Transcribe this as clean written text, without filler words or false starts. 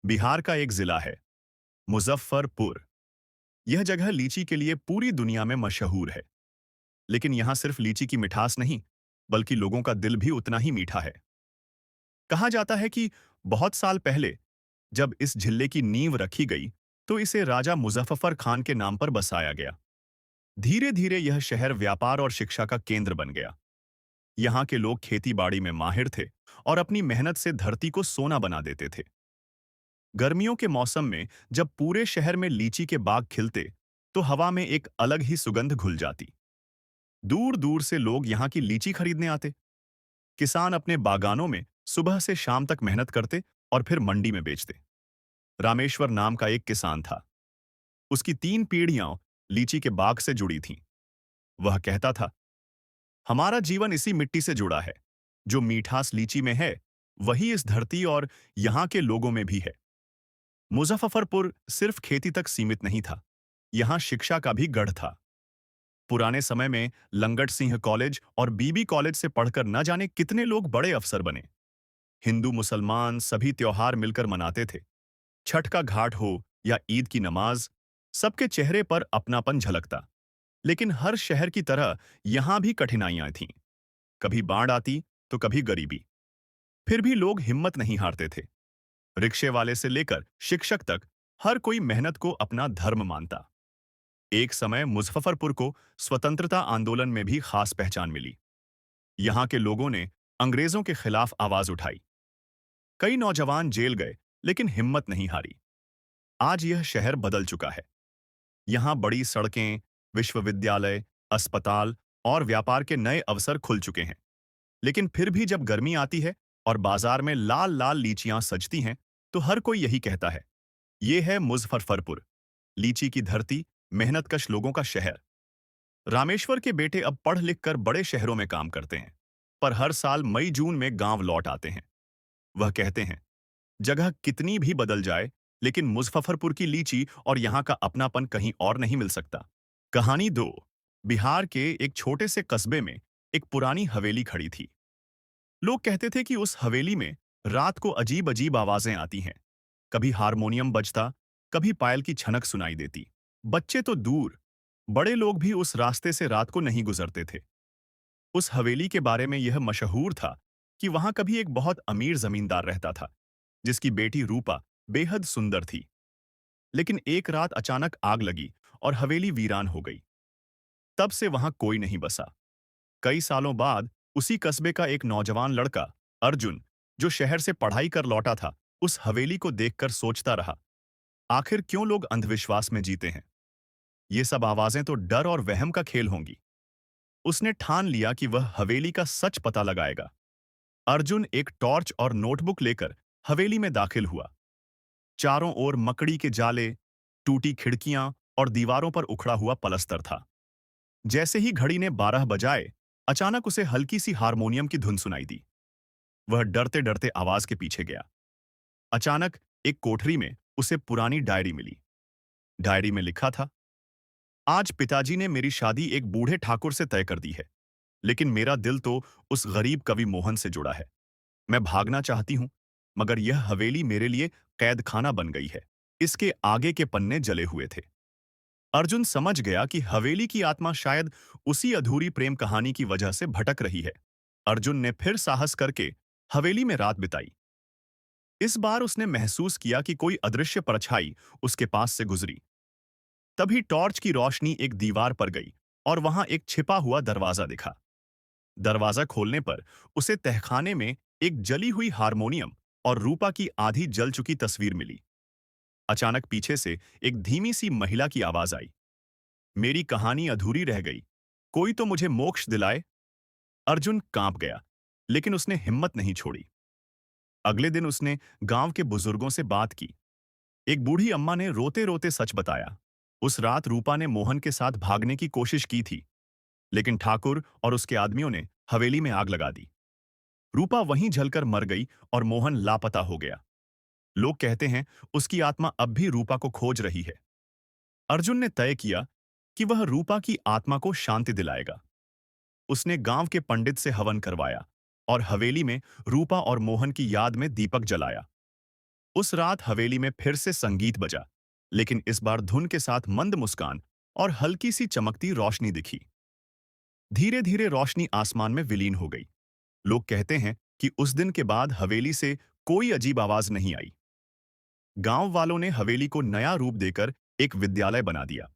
बिहार का एक जिला है मुजफ्फरपुर। यह जगह लीची के लिए पूरी दुनिया में मशहूर है। लेकिन यहाँ सिर्फ लीची की मिठास नहीं, बल्कि लोगों का दिल भी उतना ही मीठा है। कहा जाता है कि बहुत साल पहले जब इस जिले की नींव रखी गई, तो इसे राजा मुजफ्फर खान के नाम पर बसाया गया। धीरे धीरे यह शहर व्यापार और शिक्षा का केंद्र बन गया। यहाँ के लोग खेती बाड़ी में माहिर थे और अपनी मेहनत से धरती को सोना बना देते थे। गर्मियों के मौसम में जब पूरे शहर में लीची के बाग खिलते, तो हवा में एक अलग ही सुगंध घुल जाती। दूर दूर से लोग यहाँ की लीची खरीदने आते। किसान अपने बागानों में सुबह से शाम तक मेहनत करते और फिर मंडी में बेचते। रामेश्वर नाम का एक किसान था। उसकी 3 पीढ़ियां लीची के बाग से जुड़ी थीं। वह कहता था, हमारा जीवन इसी मिट्टी से जुड़ा है। जो मीठास लीची में है, वही इस धरती और यहाँ के लोगों में भी है। मुजफ्फरपुर सिर्फ खेती तक सीमित नहीं था, यहाँ शिक्षा का भी गढ़ था। पुराने समय में लंगट सिंह कॉलेज और बीबी कॉलेज से पढ़कर न जाने कितने लोग बड़े अफसर बने। हिंदू मुसलमान सभी त्योहार मिलकर मनाते थे। छठ का घाट हो या ईद की नमाज, सबके चेहरे पर अपनापन झलकता। लेकिन हर शहर की तरह यहां भी कठिनाइयां थीं। कभी बाढ़ आती तो कभी गरीबी। फिर भी लोग हिम्मत नहीं हारते थे। रिक्शे वाले से लेकर शिक्षक तक हर कोई मेहनत को अपना धर्म मानता। एक समय मुजफ्फरपुर को स्वतंत्रता आंदोलन में भी खास पहचान मिली। यहाँ के लोगों ने अंग्रेजों के खिलाफ आवाज उठाई। कई नौजवान जेल गए, लेकिन हिम्मत नहीं हारी। आज यह शहर बदल चुका है। यहाँ बड़ी सड़कें, विश्वविद्यालय, अस्पताल और व्यापार के नए अवसर खुल चुके हैं। लेकिन फिर भी जब गर्मी आती है और बाजार में लाल लाल लीचियां सजती हैं, तो हर कोई यही कहता है, ये है मुजफ्फरपुर, लीची की धरती, मेहनतकश लोगों का शहर। रामेश्वर के बेटे अब पढ़ लिख कर बड़े शहरों में काम करते हैं, पर हर साल मई जून में गांव लौट आते हैं। वह कहते हैं, जगह कितनी भी बदल जाए, लेकिन मुजफ्फरपुर की लीची और यहाँ का अपनापन कहीं और नहीं मिल सकता। कहानी 2। बिहार के एक छोटे से कस्बे में एक पुरानी हवेली खड़ी थी। लोग कहते थे कि उस हवेली में रात को अजीब अजीब आवाजें आती हैं। कभी हारमोनियम बजता, कभी पायल की छनक सुनाई देती। बच्चे तो दूर, बड़े लोग भी उस रास्ते से रात को नहीं गुजरते थे। उस हवेली के बारे में यह मशहूर था कि वहां कभी एक बहुत अमीर जमींदार रहता था, जिसकी बेटी रूपा बेहद सुंदर थी। लेकिन एक रात अचानक आग लगी और हवेली वीरान हो गई। तब से वहां कोई नहीं बसा। कई सालों बाद उसी कस्बे का एक नौजवान लड़का, अर्जुन, जो शहर से पढ़ाई कर लौटा था, उस हवेली को देखकर सोचता रहा, आखिर क्यों लोग अंधविश्वास में जीते हैं? ये सब आवाजें तो डर और वहम का खेल होंगी। उसने ठान लिया कि वह हवेली का सच पता लगाएगा। अर्जुन एक टॉर्च और नोटबुक लेकर हवेली में दाखिल हुआ। चारों ओर मकड़ी के जाले, टूटी खिड़कियां और दीवारों पर उखड़ा हुआ पलस्तर था। जैसे ही घड़ी ने 12 बजाए, अचानक उसे हल्की सी हारमोनियम की धुन सुनाई दी। वह डरते डरते आवाज के पीछे गया। अचानक एक कोठरी में उसे पुरानी डायरी मिली। डायरी में लिखा था, आज पिताजी ने मेरी शादी एक बूढ़े ठाकुर से तय कर दी है, लेकिन मेरा दिल तो उस गरीब कवि मोहन से जुड़ा है। मैं भागना चाहती हूं, मगर यह हवेली मेरे लिए कैद खाना बन गई है। इसके आगे के पन्ने जले हुए थे। अर्जुन समझ गया कि हवेली की आत्मा शायद उसी अधूरी प्रेम कहानी की वजह से भटक रही है। अर्जुन ने फिर साहस करके हवेली में रात बिताई। इस बार उसने महसूस किया कि कोई अदृश्य परछाई उसके पास से गुजरी। तभी टॉर्च की रोशनी एक दीवार पर गई और वहां एक छिपा हुआ दरवाजा दिखा। दरवाजा खोलने पर उसे तहखाने में एक जली हुई हारमोनियम और रूपा की आधी जल चुकी तस्वीर मिली। अचानक पीछे से एक धीमी सी महिला की आवाज आई, मेरी कहानी अधूरी रह गई, कोई तो मुझे मोक्ष दिलाए। अर्जुन कांप गया, लेकिन उसने हिम्मत नहीं छोड़ी। अगले दिन उसने गांव के बुजुर्गों से बात की। एक बूढ़ी अम्मा ने रोते रोते सच बताया। उस रात रूपा ने मोहन के साथ भागने की कोशिश की थी, लेकिन ठाकुर और उसके आदमियों ने हवेली में आग लगा दी। रूपा वहीं जलकर मर गई और मोहन लापता हो गया। लोग कहते हैं उसकी आत्मा अब भी रूपा को खोज रही है। अर्जुन ने तय किया कि वह रूपा की आत्मा को शांति दिलाएगा। उसने गांव के पंडित से हवन करवाया और हवेली में रूपा और मोहन की याद में दीपक जलाया। उस रात हवेली में फिर से संगीत बजा, लेकिन इस बार धुन के साथ मंद मुस्कान और हल्की सी चमकती रोशनी दिखी। धीरे धीरे रोशनी आसमान में विलीन हो गई। लोग कहते हैं कि उस दिन के बाद हवेली से कोई अजीब आवाज नहीं आई। गांव वालों ने हवेली को नया रूप देकर एक विद्यालय बना दिया।